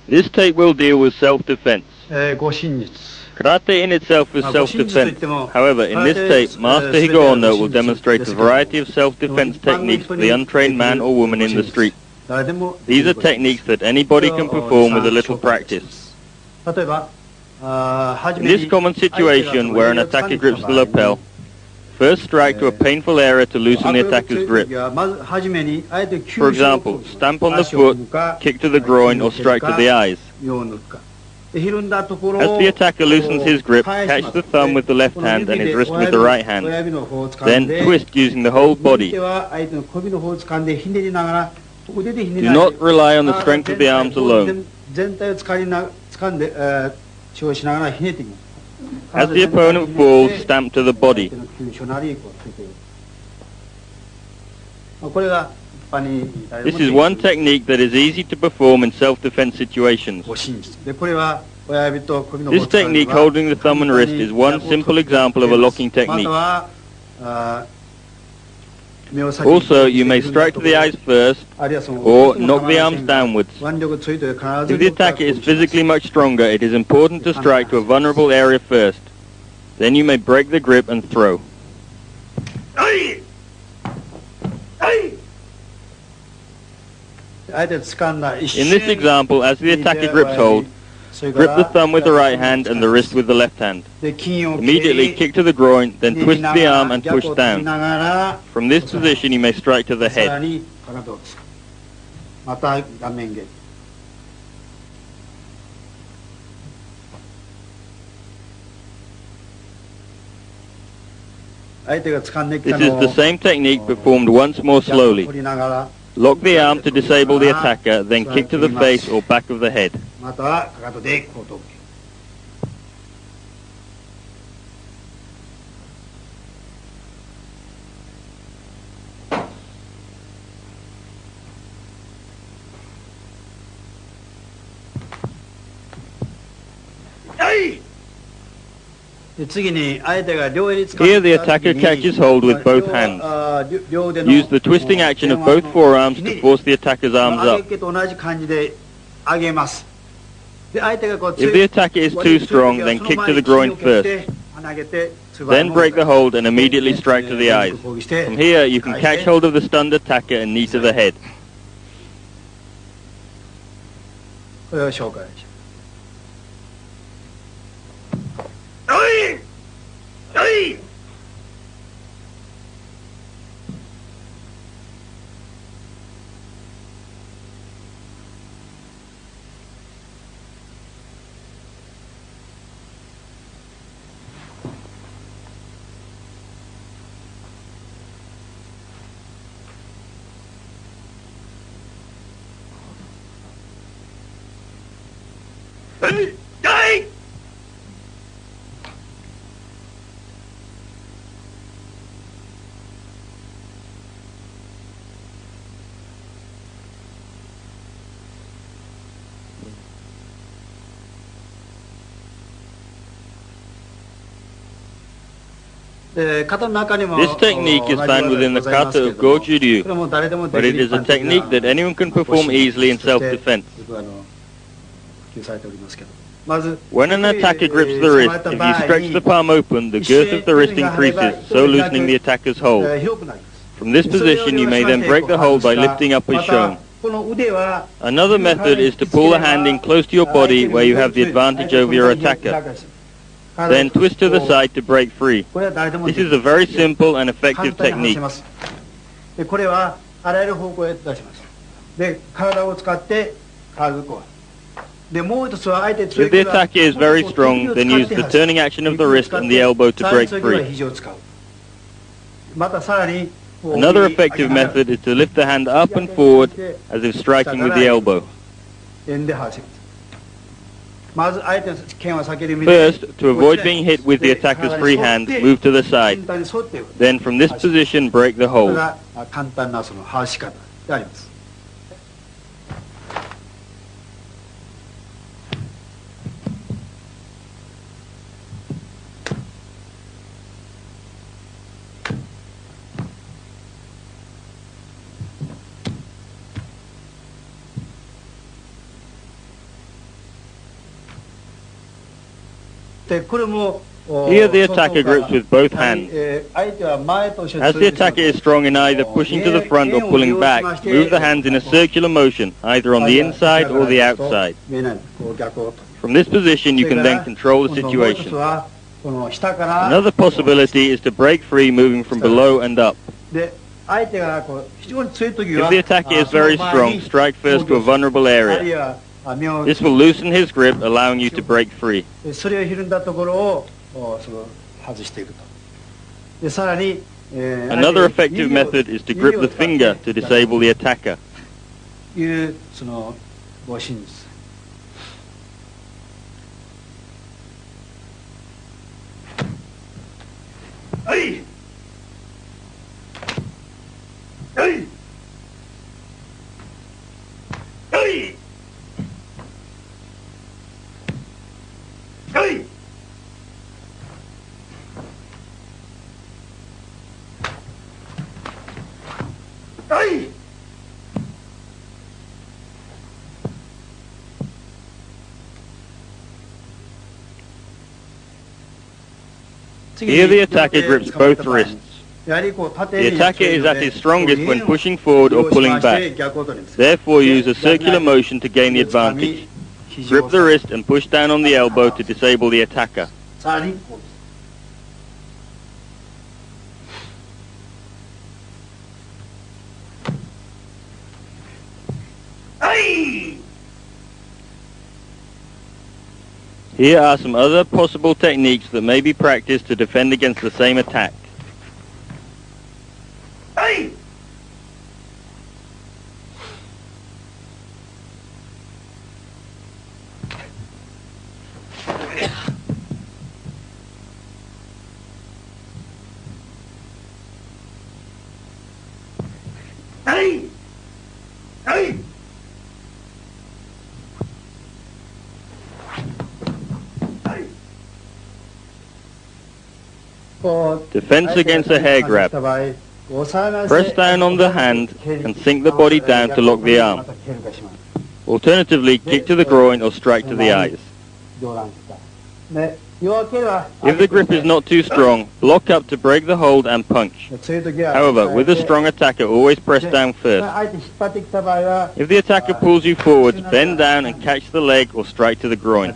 This tape will deal with self-defense. 護身術 Karate in itself is self-defense. However, in this tape, Master Higaonna will demonstrate a variety of self-defense techniques for the untrained man or woman in the street. These are techniques that anybody can perform with a little practice. In this common situation where an attacker grips the lapel, first strike to a painful area to loosen the attacker's grip. For example, stamp on the foot, kick to the groin, or strike to the eyes. As the attacker loosens his grip, catch the thumb with the left hand and his wrist with the right hand. Then twist using the whole body. Do not rely on the strength of the arms alone. As the opponent falls, stamp to the body. This is one technique that is easy to perform in self-defense situations. This technique, holding the thumb and wrist, is one simple example of a locking technique. Also, you may strike to the eyes first, or knock the arms downwards. If the attacker is physically much stronger, it is important to strike to a vulnerable area first. Then you may break the grip and throw. In this example, as the attacker grips hold, grip the thumb with the right hand and the wrist with the left hand. Immediately kick to the groin, then twist the arm and push down. From this position you may strike to the head. This is the same technique performed once more slowly. Lock the arm to disable the attacker, then kick to the face or back of the head. Here the attacker catches hold with both hands. Use the twisting action of both forearms to force the attacker's arms up. If the attacker is too strong, then kick to the groin first. Then break the hold and immediately strike to the eyes. From here you can catch hold of the stunned attacker and knee to the head. This technique is found within the kata of Goju, but it is a technique that anyone can perform easily in self-defense. When an attacker grips the wrist, if you stretch the palm open, the girth of the wrist increases, so loosening the attacker's hold. From this position, you may then break the hold by lifting up as shown. Another method is to pull the hand in close to your body where you have the advantage over your attacker. Then twist to the side to break free. This is a very simple and effective technique. If the attacker is very strong, then use the turning action of the wrist and the elbow to break free. Another effective method is to lift the hand up and forward as if striking with the elbow. First, to avoid being hit with the attacker's free hand, move to the side. Then from this position, break the hold. Here the attacker grips with both hands. As the attacker is strong in either pushing to the front or pulling back, move the hands in a circular motion, either on the inside or the outside. From this position you can then control the situation. Another possibility is to break free moving from below and up. If the attacker is very strong, strike first to a vulnerable area. This will loosen his grip, allowing you to break free. Another effective method is to grip the finger to disable the attacker. Here the attacker grips both wrists. The attacker is at his strongest when pushing forward or pulling back. Therefore use a circular motion to gain the advantage. Grip the wrist and push down on the elbow to disable the attacker. Here are some other possible techniques that may be practiced to defend against the same attack. Defense against a hair grab. Press down on the hand and sink the body down to lock the arm. Alternatively, kick to the groin or strike to the eyes. If the grip is not too strong, block up to break the hold and punch. However, with a strong attacker, always press down first. If the attacker pulls you forwards, bend down and catch the leg or strike to the groin.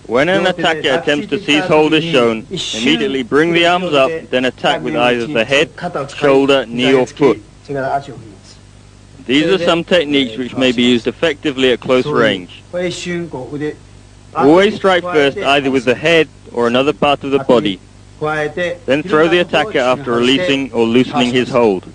When an attacker attempts to seize hold as shown, immediately bring the arms up, then attack with either the head, shoulder, knee or foot. These are some techniques which may be used effectively at close range. Always strike first either with the head or another part of the body. Then throw the attacker after releasing or loosening his hold.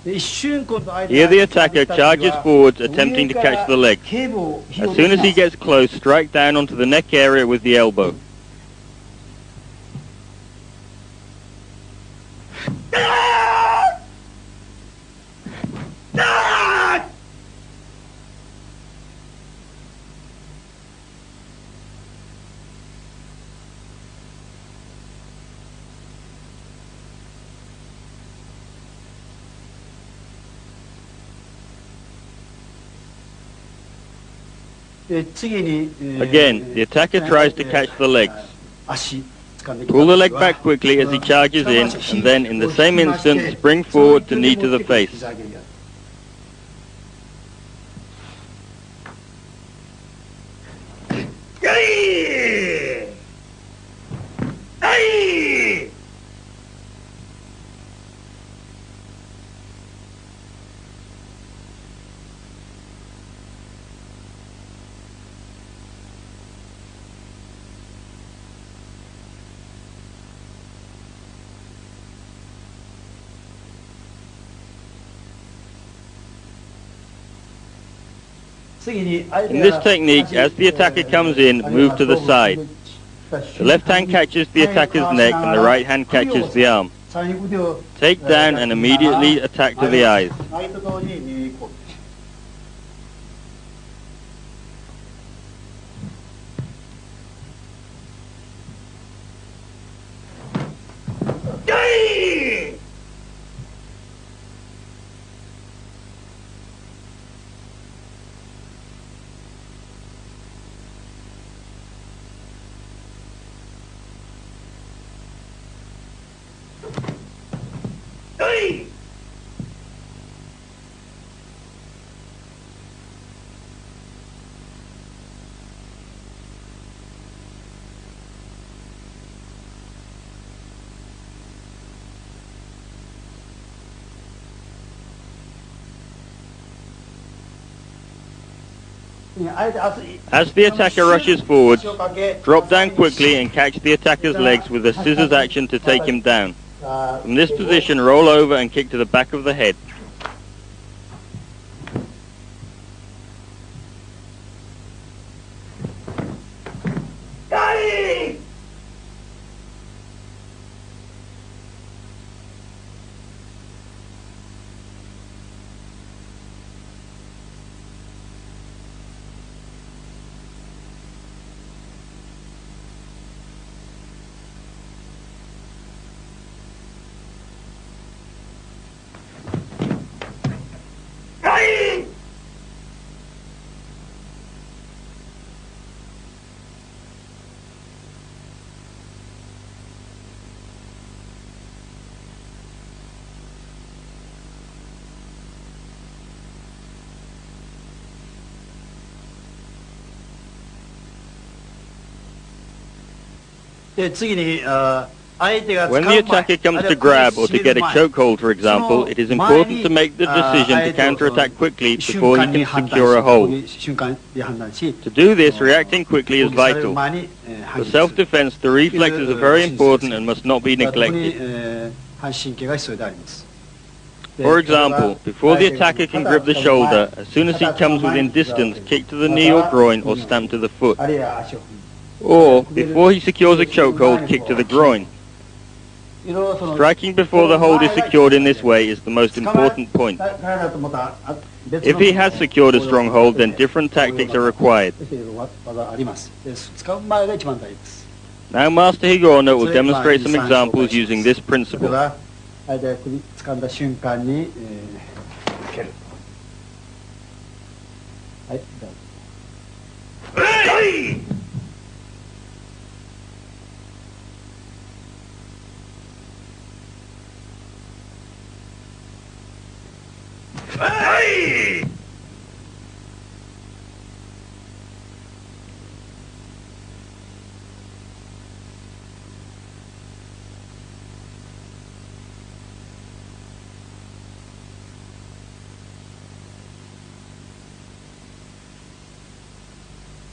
Here the attacker charges forwards, attempting to catch the leg. As soon as he gets close, strike down onto the neck area with the elbow. Again, the attacker tries to catch the legs. Pull the leg back quickly as he charges in, and then in the same instant spring forward to knee to the face. In this technique, as the attacker comes in, move to the side. The left hand catches the attacker's neck and the right hand catches the arm. Take down and immediately attack to the eyes. As the attacker rushes forwards, drop down quickly and catch the attacker's legs with a scissors action to take him down. From this position, roll over and kick to the back of the head. When the attacker comes to grab or to get a chokehold, for example, it is important to make the decision to counterattack quickly before he can secure a hold. To do this, reacting quickly is vital. For self-defense, the reflexes are very important and must not be neglected. For example, before the attacker can grip the shoulder, as soon as he comes within distance, kick to the knee or groin or stamp to the foot. Or, before he secures a chokehold, kick to the groin. Striking before the hold is secured in this way is the most important point. If he has secured a strong hold, then different tactics are required. Now Master Higaonna will demonstrate some examples using this principle.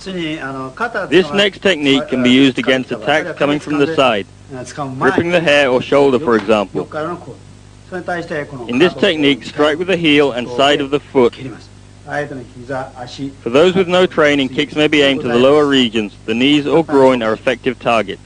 This next technique can be used against attacks coming from the side, gripping the hair or shoulder, for example. In this technique, strike with the heel and side of the foot. For those with no training, kicks may be aimed to the lower regions. The knees or groin are effective targets.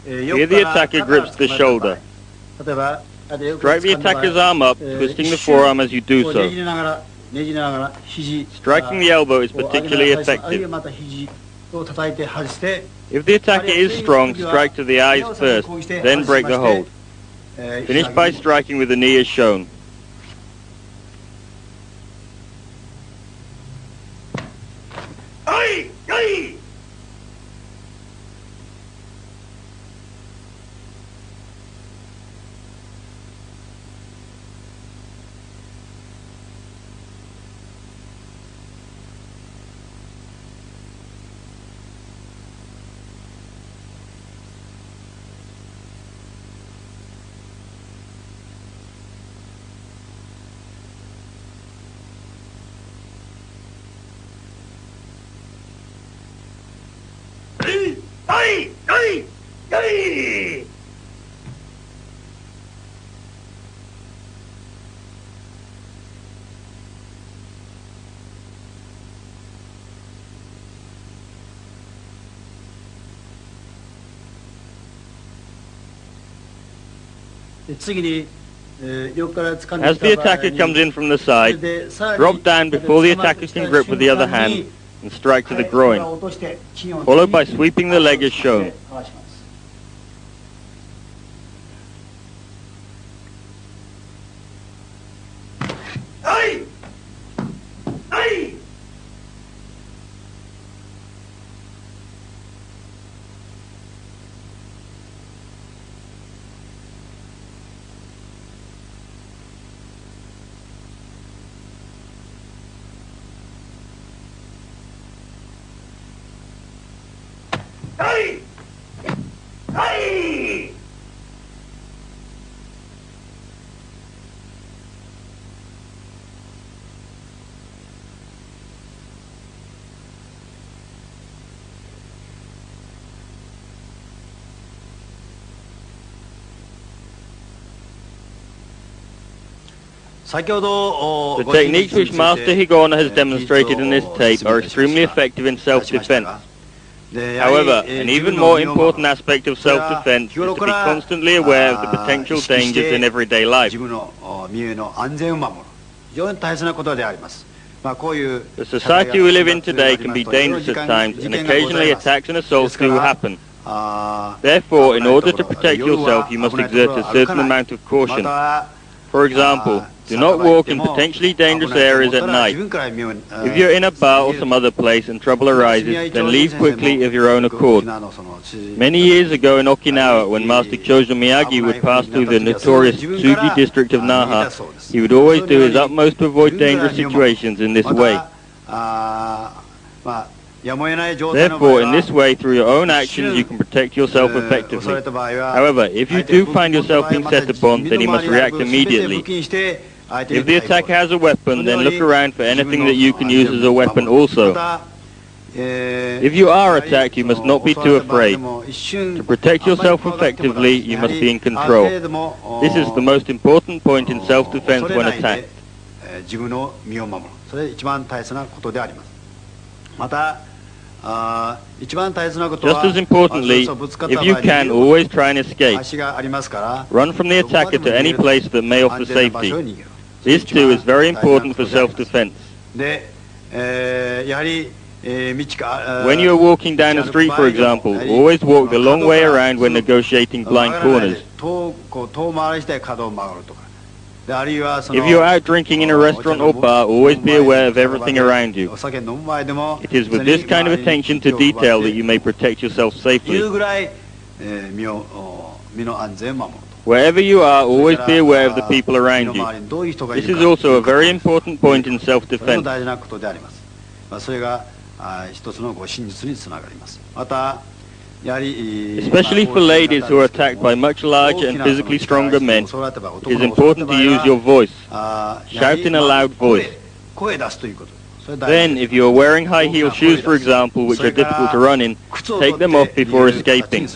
Here the attacker grips the shoulder. Strike the attacker's arm up, twisting the forearm as you do so. Striking the elbow is particularly effective. If the attacker is strong, strike to the eyes first, then break the hold. Finish by striking with the knee as shown. As the attacker comes in from the side, drop down before the attacker can grip with the other hand and strike to the groin, followed by sweeping the leg as shown. The techniques which Master Higaonna has demonstrated in this tape are extremely effective in self-defense. However, an even more important aspect of self-defense is to be constantly aware of the potential dangers in everyday life. The society we live in today can be dangerous at times, and occasionally attacks and assaults do happen. Therefore, in order to protect yourself, you must exert a certain amount of caution. For example, do not walk in potentially dangerous areas at night. If you're in a bar or some other place and trouble arises, then leave quickly of your own accord. Many years ago in Okinawa, when Master Goju Miyagi would pass through the notorious Tsuji district of Naha, he would always do his utmost to avoid dangerous situations in this way. Therefore, in this way, through your own actions, you can protect yourself effectively. However, if you do find yourself being set upon, then you must react immediately. If the attacker has a weapon, then look around for anything that you can use as a weapon also. If you are attacked, you must not be too afraid. To protect yourself effectively, you must be in control. This is the most important point in self-defense when attacked. Just as importantly, if you can, always try and escape. Run from the attacker to any place that may offer safety. This too is very important for self-defense. When you are walking down the street, for example, always walk the long way around when negotiating blind corners. If you are out drinking in a restaurant or bar, always be aware of everything around you. It is with this kind of attention to detail that you may protect yourself safely. Wherever you are, always be aware of the people around you. This is also a very important point in self-defense. Especially for ladies who are attacked by much larger and physically stronger men, it is important to use your voice. Shout in a loud voice. Then, if you are wearing high-heel shoes, for example, which are difficult to run in, take them off before escaping.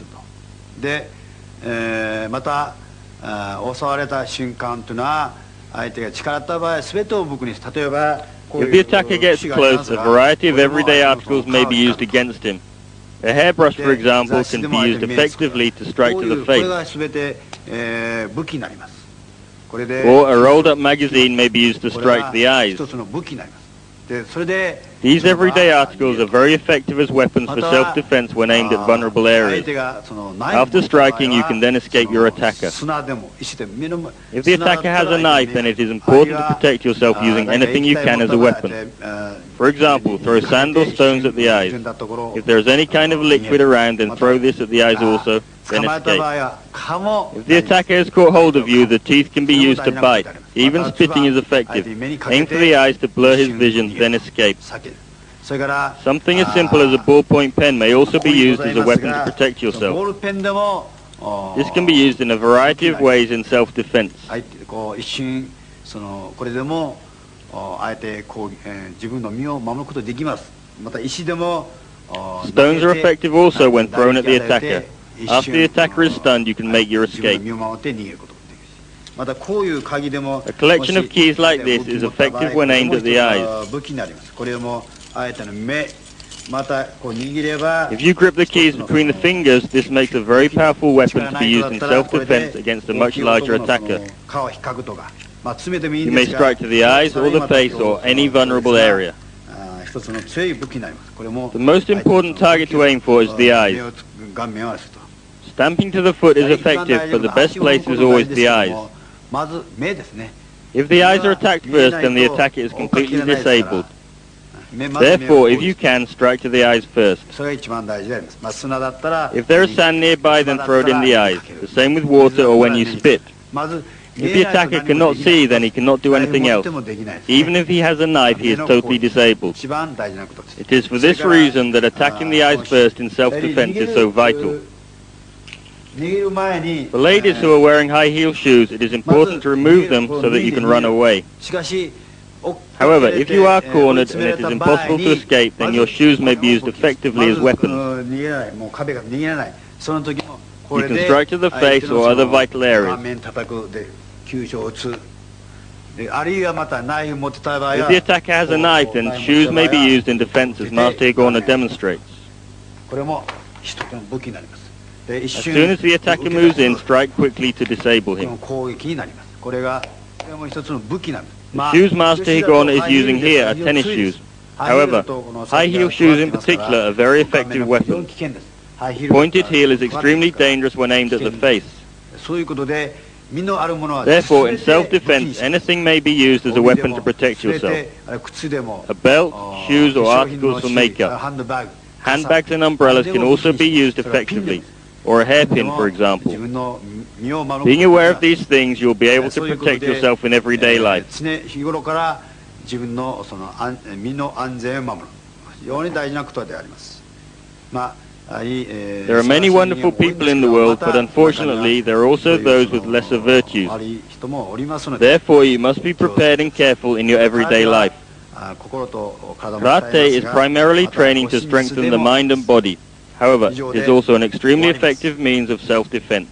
If the attacker gets close, a variety of everyday articles may be used against him. A hairbrush, for example, can be used effectively to strike to the face. Or a rolled-up magazine may be used to strike to the eyes. These everyday articles are very effective as weapons for self-defense when aimed at vulnerable areas. After striking, you can then escape your attacker. If the attacker has a knife, then it is important to protect yourself using anything you can as a weapon. For example, throw sand or stones at the eyes. If there is any kind of liquid around, then throw this at the eyes also, then escape. If the attacker has caught hold of you, the teeth can be used to bite. Even spitting is effective. Aim for the eyes to blur his vision, then escape. Something as simple as a ballpoint pen may also be used as a weapon to protect yourself. This can be used in a variety of ways in self-defense. Stones are effective also when thrown at the attacker. After the attacker is stunned, you can make your escape. A collection of keys like this is effective when aimed at the eyes. If you grip the keys between the fingers, this makes a very powerful weapon to be used in self-defense against a much larger attacker. You may strike to the eyes or the face or any vulnerable area. The most important target to aim for is the eyes. Stamping to the foot is effective, but the best place is always the eyes. If the eyes are attacked first, then the attacker is completely disabled. Therefore, if you can, strike to the eyes first. If there is sand nearby, then throw it in the eyes. The same with water or when you spit. If the attacker cannot see, then he cannot do anything else. Even if he has a knife, he is totally disabled. It is for this reason that attacking the eyes first in self-defense is so vital. For ladies who are wearing high-heel shoes, it is important to remove them so that you can run away. However, if you are cornered and it is impossible to escape, then your shoes may be used effectively as weapons. You can strike to the face or other vital areas. If the attacker has a knife, then shoes may be used in defense, as Master Higaonna demonstrates. As soon as the attacker moves in, strike quickly to disable him. The shoes Master Higaonna is using here are tennis shoes. However, high-heel shoes in particular are very effective weapons. Pointed heel is extremely dangerous when aimed at the face. Therefore, in self-defense, anything may be used as a weapon to protect yourself. A belt, shoes, or articles for makeup. Handbags and umbrellas can also be used effectively, or a hairpin, for example. Being aware of these things, you'll be able to protect yourself in everyday life. There are many wonderful people in the world, but unfortunately there are also those with lesser virtues. Therefore, you must be prepared and careful in your everyday life. Karate is primarily training to strengthen the mind and body. However, it is also an extremely effective means of self-defense.